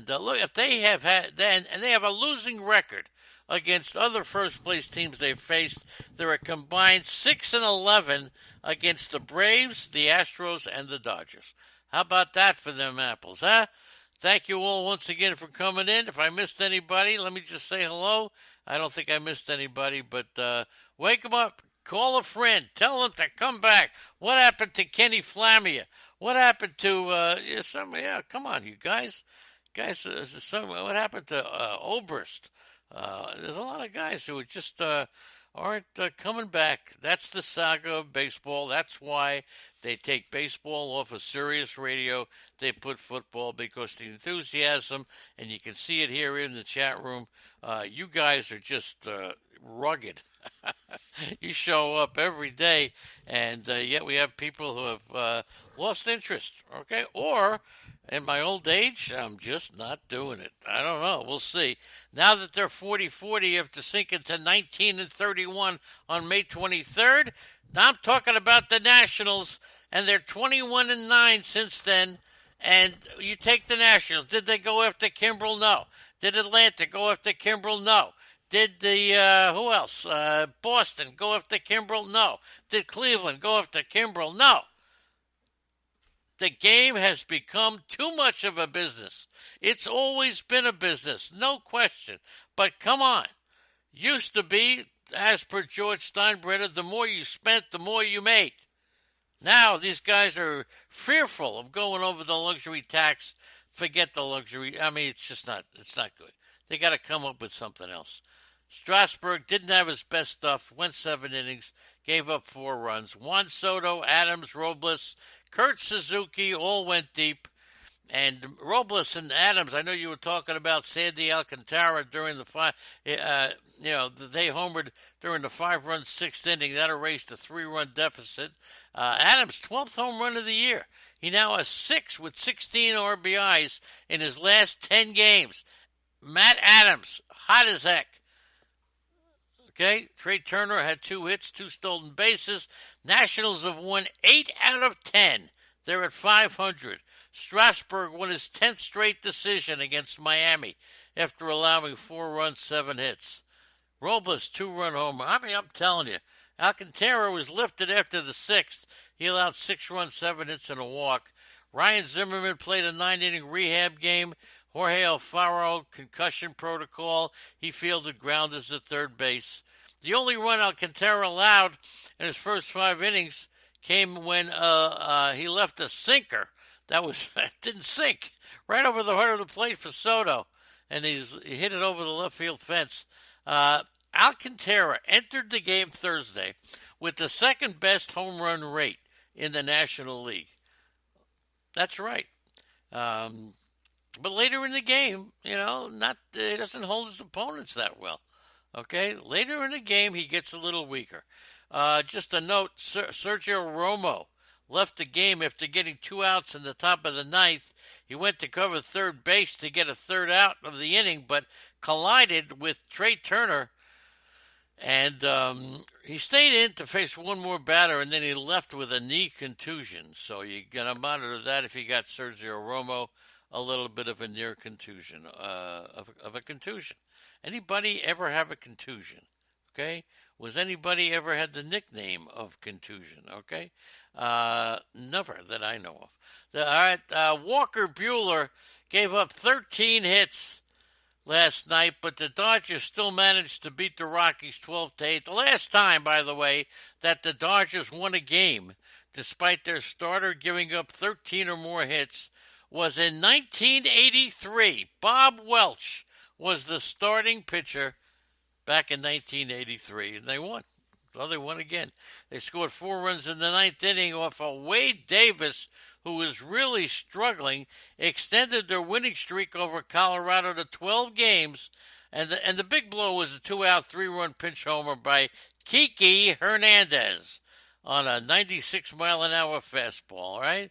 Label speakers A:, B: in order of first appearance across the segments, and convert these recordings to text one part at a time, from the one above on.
A: And look, if they have had then, and they have a losing record against other first place teams they've faced, they're a combined 6-11 against the Braves, the Astros, and the Dodgers. How about that for them apples, huh? Thank you all once again for coming in. If I missed anybody, let me just say hello. I don't think I missed anybody, but wake them up. Call a friend. Tell them to come back. What happened to Kenny Flamia? What happened to come on, you guys. What happened to Oberst? There's a lot of guys who just aren't coming back. That's the saga of baseball. That's why they take baseball off of Sirius Radio. They put football because the enthusiasm, and you can see it here in the chat room, you guys are just rugged. You show up every day, and yet we have people who have lost interest, okay? Or, in my old age, I'm just not doing it. I don't know. We'll see. Now that they're 40-40, you have to sink into 19-31 on May 23rd. Now I'm talking about the Nationals, and they're 21-9 since then. And you take the Nationals. Did they go after Kimbrel? No. Did Atlanta go after Kimbrel? No. Did who else? Boston go after Kimbrel? No. Did Cleveland go after Kimbrel? No. The game has become too much of a business. It's always been a business, no question. But come on. Used to be, as per George Steinbrenner, the more you spent, the more you made. Now these guys are fearful of going over the luxury tax. Forget the luxury. I mean, it's not good. They got to come up with something else. Strasburg didn't have his best stuff, went 7 innings, gave up 4 runs. Juan Soto, Adams, Robles, Kurt Suzuki all went deep. And Robles and Adams, I know you were talking about Sandy Alcantara during the they homered during the 5-run 6th inning. That erased a 3-run deficit. Adams, 12th home run of the year. He now has 6 with 16 RBIs in his last 10 games. Matt Adams, hot as heck. Okay, Trey Turner had 2 hits, 2 stolen bases. Nationals have won 8 out of 10. They're at 500. Strasburg won his 10th straight decision against Miami after allowing 4 runs, 7 hits. Robles, 2-run homer. I mean, I'm telling you, Alcantara was lifted after the 6th. He allowed 6 runs, 7 hits, and a walk. Ryan Zimmerman played a 9-inning rehab game. Jorge Alfaro, concussion protocol. He fielded grounders at third base. The only run Alcantara allowed in his first 5 innings came when he left a sinker that didn't sink right over the heart of the plate for Soto, and he hit it over the left field fence. Alcantara entered the game Thursday with the second best home run rate in the National League. That's right. But later in the game, he doesn't hold his opponents that well. Okay, later in the game, he gets a little weaker. Just a note, Sergio Romo left the game after getting 2 outs in the top of the 9th. He went to cover third base to get a 3rd out of the inning, but collided with Trey Turner. And he stayed in to face one more batter, and then he left with a knee contusion. So you're going to monitor that if you got Sergio Romo, a little bit of a near contusion, of a contusion. Anybody ever have a contusion? Okay? Was anybody ever had the nickname of contusion? Okay? Never that I know of. All right, Walker Buehler gave up 13 hits last night, but the Dodgers still managed to beat the Rockies 12-8. The last time, by the way, that the Dodgers won a game, despite their starter giving up 13 or more hits, was in 1983. Bob Welch was the starting pitcher back in 1983, and they won. So they won again. They scored 4 runs in the 9th inning off of Wade Davis, who was really struggling, extended their winning streak over Colorado to 12 games, and the big blow was a 2-out, 3-run pinch homer by Kiki Hernandez on a 96-mile-an-hour fastball, all right?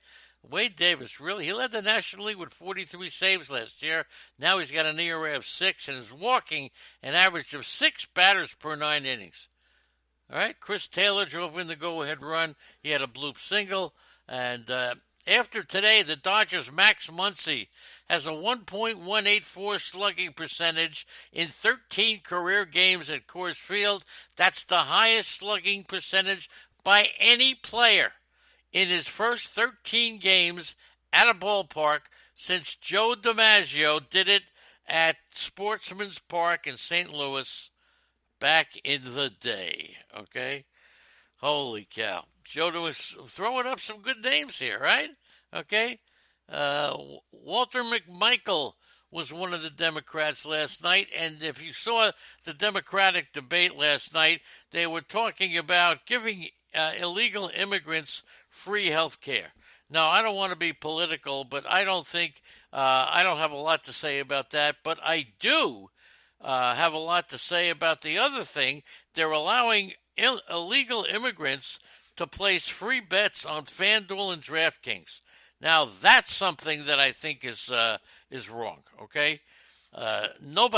A: Wade Davis, he led the National League with 43 saves last year. Now he's got an ERA of 6 and is walking an average of 6 batters per 9 innings. All right, Chris Taylor drove in the go-ahead run. He had a bloop single. And after today, the Dodgers' Max Muncy has a 1.184 slugging percentage in 13 career games at Coors Field. That's the highest slugging percentage by any player in his first 13 games at a ballpark since Joe DiMaggio did it at Sportsman's Park in St. Louis back in the day. Okay? Holy cow. Joe was throwing up some good names here, right? Okay? Walter McMichael was one of the Democrats last night, and if you saw the Democratic debate last night, they were talking about giving illegal immigrants free health care. Now, I don't want to be political, but I don't have a lot to say about that, but I do have a lot to say about the other thing. They're allowing illegal immigrants to place free bets on FanDuel and DraftKings. Now, that's something that I think is wrong, okay? No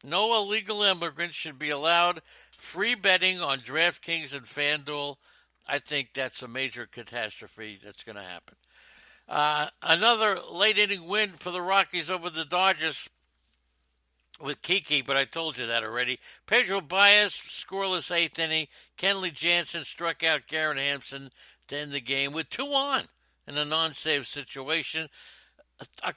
A: illegal immigrants should be allowed free betting on DraftKings and FanDuel. I think that's a major catastrophe that's going to happen. Another late inning win for the Rockies over the Dodgers with Kiki, but I told you that already. Pedro Baez, scoreless eighth inning. Kenley Jansen struck out Garen Hampson to end the game with 2 on in a non-save situation. A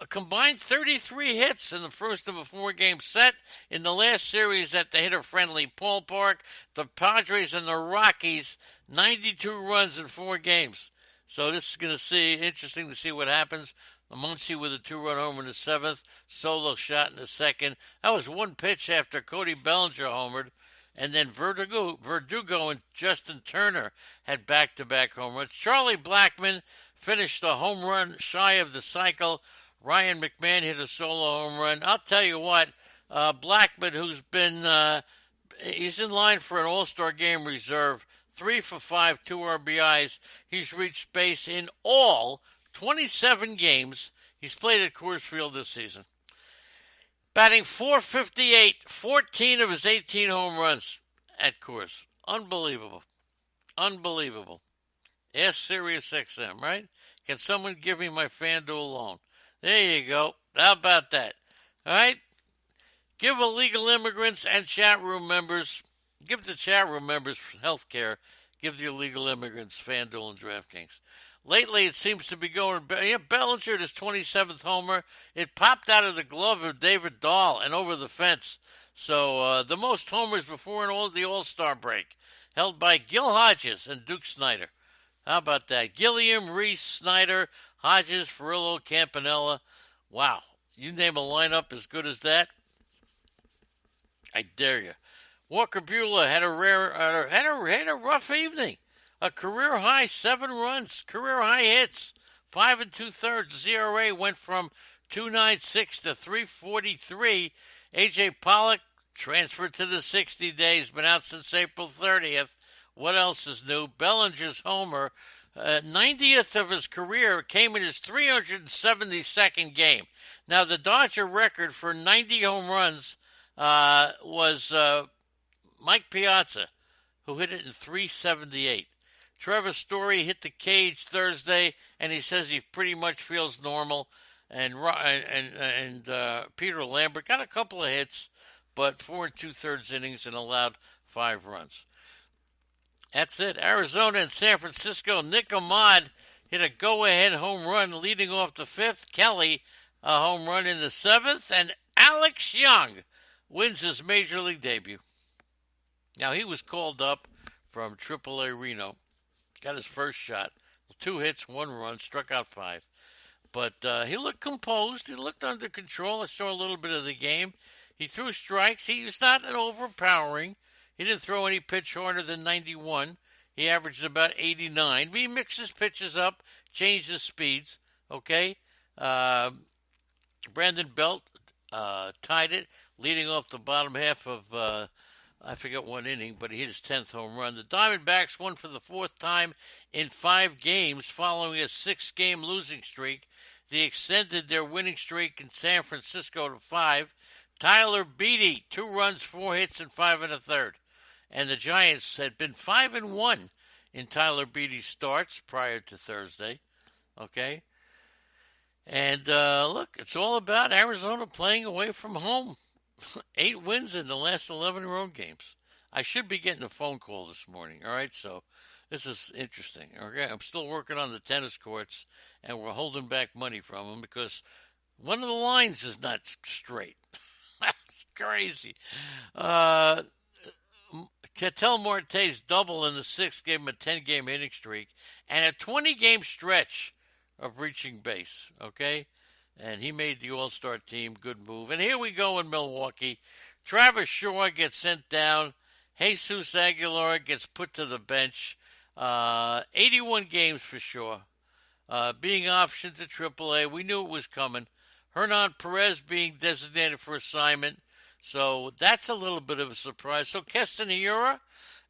A: combined 33 hits in the first of a 4-game set in the last series at the hitter-friendly ballpark. The Padres and the Rockies, 92 runs in 4 games. So this is going to be interesting to see what happens. Muncy with a 2-run homer in the 7th. Solo shot in the 2nd. That was one pitch after Cody Bellinger homered. And then Verdugo and Justin Turner had back-to-back home runs. Charlie Blackmon finished a home run shy of the cycle. Ryan McMahon hit a solo home run. I'll tell you what, Blackmon, who's been he's in line for an All-Star Game reserve, 3 for 5, 2 RBIs. He's reached base in all 27 games he's played at Coors Field this season. Batting .458, 14 of his 18 home runs at Coors. Unbelievable. Unbelievable. Ask SiriusXM, right? Can someone give me my FanDuel loan? There you go. How about that? All right? Give illegal immigrants and chat room members, give the chat room members health care. Give the illegal immigrants FanDuel and DraftKings. Lately, it seems to be going. Bellinger, his 27th homer, it popped out of the glove of David Dahl and over the fence. So the most homers before the All-Star break, held by Gil Hodges and Duke Snider. How about that? Gilliam, Reese, Snyder, Hodges, Ferrillo, Campanella. Wow. You name a lineup as good as that? I dare you. Walker Buehler had a rough evening. A career-high 7 runs, career-high hits, 5 2/3. ZRA went from 296 to 343. A.J. Pollock transferred to the 60 days, been out since April 30th. What else is new? Bellinger's homer, 90th of his career, came in his 372nd game. Now, the Dodger record for 90 home runs was Mike Piazza, who hit it in 378. Trevor Story hit the cage Thursday, and he says he pretty much feels normal. And Peter Lambert got a couple of hits, but 4 2/3 innings and allowed 5 runs. That's it. Arizona and San Francisco. Nick Ahmad hit a go-ahead home run leading off the 5th. Kelly, a home run in the 7th. And Alex Young wins his Major League debut. Now, he was called up from AAA Reno. Got his first shot. 2 hits, 1 run, struck out 5. But he looked composed. He looked under control. I saw a little bit of the game. He threw strikes. He was not an overpowering. He didn't throw any pitch harder than 91. He averaged about 89. But he mixed his pitches up, changed his speeds. Okay? Brandon Belt tied it, leading off the bottom half of, I forget one inning, but he hit his 10th home run. The Diamondbacks won for the 4th time in 5 games following a 6-game losing streak. They extended their winning streak in San Francisco to 5. Tyler Beatty, 2 runs, 4 hits, and 5 1/3. And the Giants had been 5-1 in Tyler Beatty's starts prior to Thursday. Okay? And look, it's all about Arizona playing away from home. 8 wins in the last 11 road games. I should be getting a phone call this morning. All right, so this is interesting. Okay, I'm still working on the tennis courts, and we're holding back money from them because one of the lines is not straight. That's crazy. Uh, Ketel Marte's double in the sixth gave him a 10-game hitting streak and a 20-game stretch of reaching base. Okay, and he made the All-Star team. Good move. And here we go in Milwaukee. Travis Shaw gets sent down. Jesus Aguilar gets put to the bench. 81 games for Shaw. Being optioned to AAA, we knew it was coming. Hernan Perez being designated for assignment. So that's a little bit of a surprise. So Keston Hiura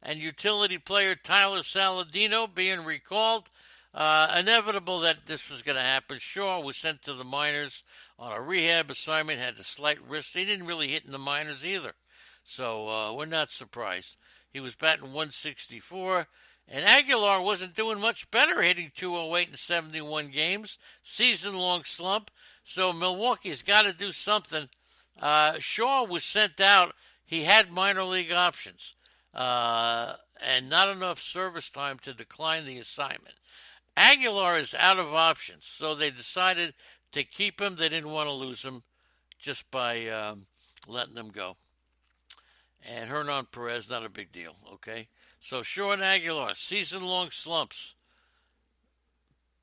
A: and utility player Tyler Saladino being recalled. Inevitable that this was going to happen. Shaw was sent to the minors on a rehab assignment, had a slight wrist. He didn't really hit in the minors either. So we're not surprised. He was batting 164. And Aguilar wasn't doing much better, hitting 208 in 71 games. Season long slump. So Milwaukee's got to do something. Shaw was sent out. He had minor league options and not enough service time to decline the assignment. Aguilar is out of options, so they decided to keep him. They didn't want to lose him just by letting him go. And Hernan Perez, not a big deal, okay? So Shaw and Aguilar, season-long slumps.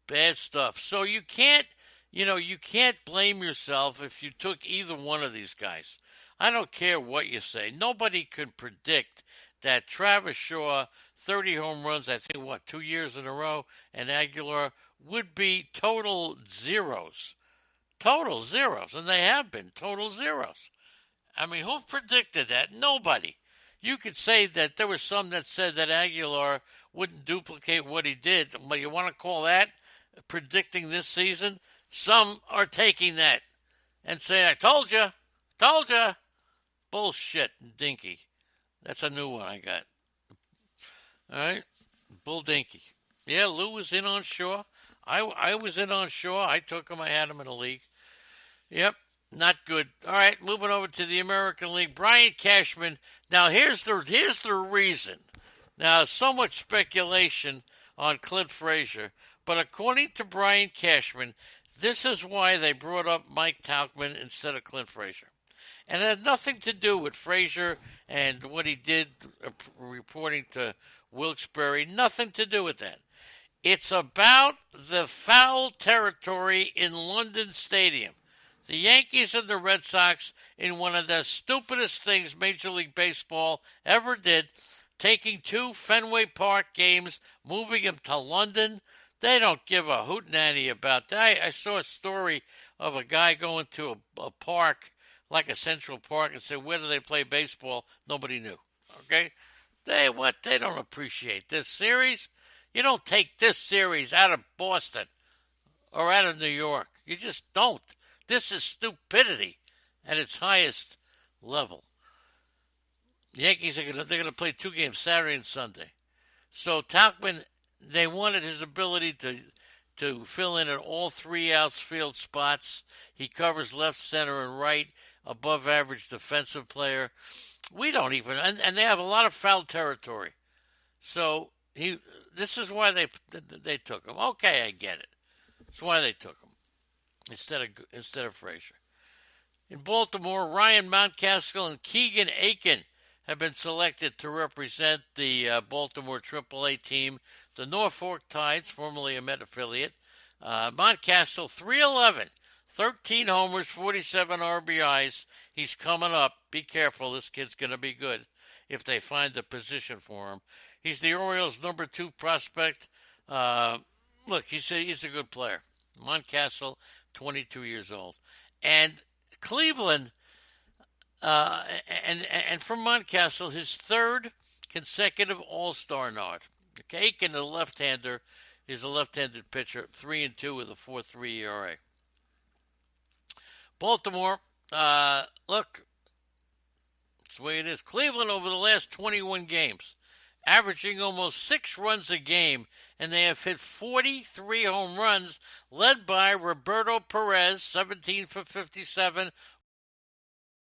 A: Bad stuff. So you can't blame yourself if you took either one of these guys. I don't care what you say. Nobody could predict that Travis Shaw, 30 home runs, I think, 2 years in a row, and Aguilar would be total zeros. Total zeros. And they have been total zeros. I mean, who predicted that? Nobody. You could say that there were some that said that Aguilar wouldn't duplicate what he did. But you want to call that predicting this season? Some are taking that and saying, I told you. Bullshit, dinky. That's a new one I got. All right, Bull Dinky. Yeah, Lou was in on Shaw. I was in on Shaw. I took him. I had him in the league. Yep, not good. All right, moving over to the American League. Brian Cashman. Now here's the reason. Now so much speculation on Clint Frazier, but according to Brian Cashman, this is why they brought up Mike Tauchman instead of Clint Frazier. And it had nothing to do with Frazier and what he did reporting to Wilkes-Barre. Nothing to do with that. It's about the foul territory in London Stadium. The Yankees and the Red Sox, in one of the stupidest things Major League Baseball ever did, taking two Fenway Park games, moving them to London. They don't give a hootenanny about that. I saw a story of a guy going to a park, like a Central Park, and said, where do they play baseball? Nobody knew. Okay? They don't appreciate this series. You don't take this series out of Boston or out of New York. You just don't. This is stupidity at its highest level. The Yankees they're gonna play 2 games, Saturday and Sunday. So Tauchman, they wanted his ability to fill in at all three outfield spots. He covers left, center, and right. Above average defensive player. We don't even, and they have a lot of foul territory. So this is why they took him. Okay, I get it. That's why they took him instead of Frazier. In Baltimore, Ryan Mountcastle and Keegan Aiken have been selected to represent the Baltimore AAA team, the Norfolk Tides, formerly a Met affiliate. Mountcastle, 311. 13 homers, 47 RBIs. He's coming up. Be careful. This kid's going to be good if they find the position for him. He's the Orioles' number 2 prospect. Look, he's a good player. Mountcastle, 22 years old. And Cleveland, and from Mountcastle, his 3rd consecutive All-Star nod. Okay, Aiken, the left-hander, is a left-handed pitcher, 3-2 with a 4.3 ERA. Baltimore, look, that's the way it is. Cleveland over the last 21 games averaging almost 6 runs a game, and they have hit 43 home runs, led by Roberto Perez, 17 for 57,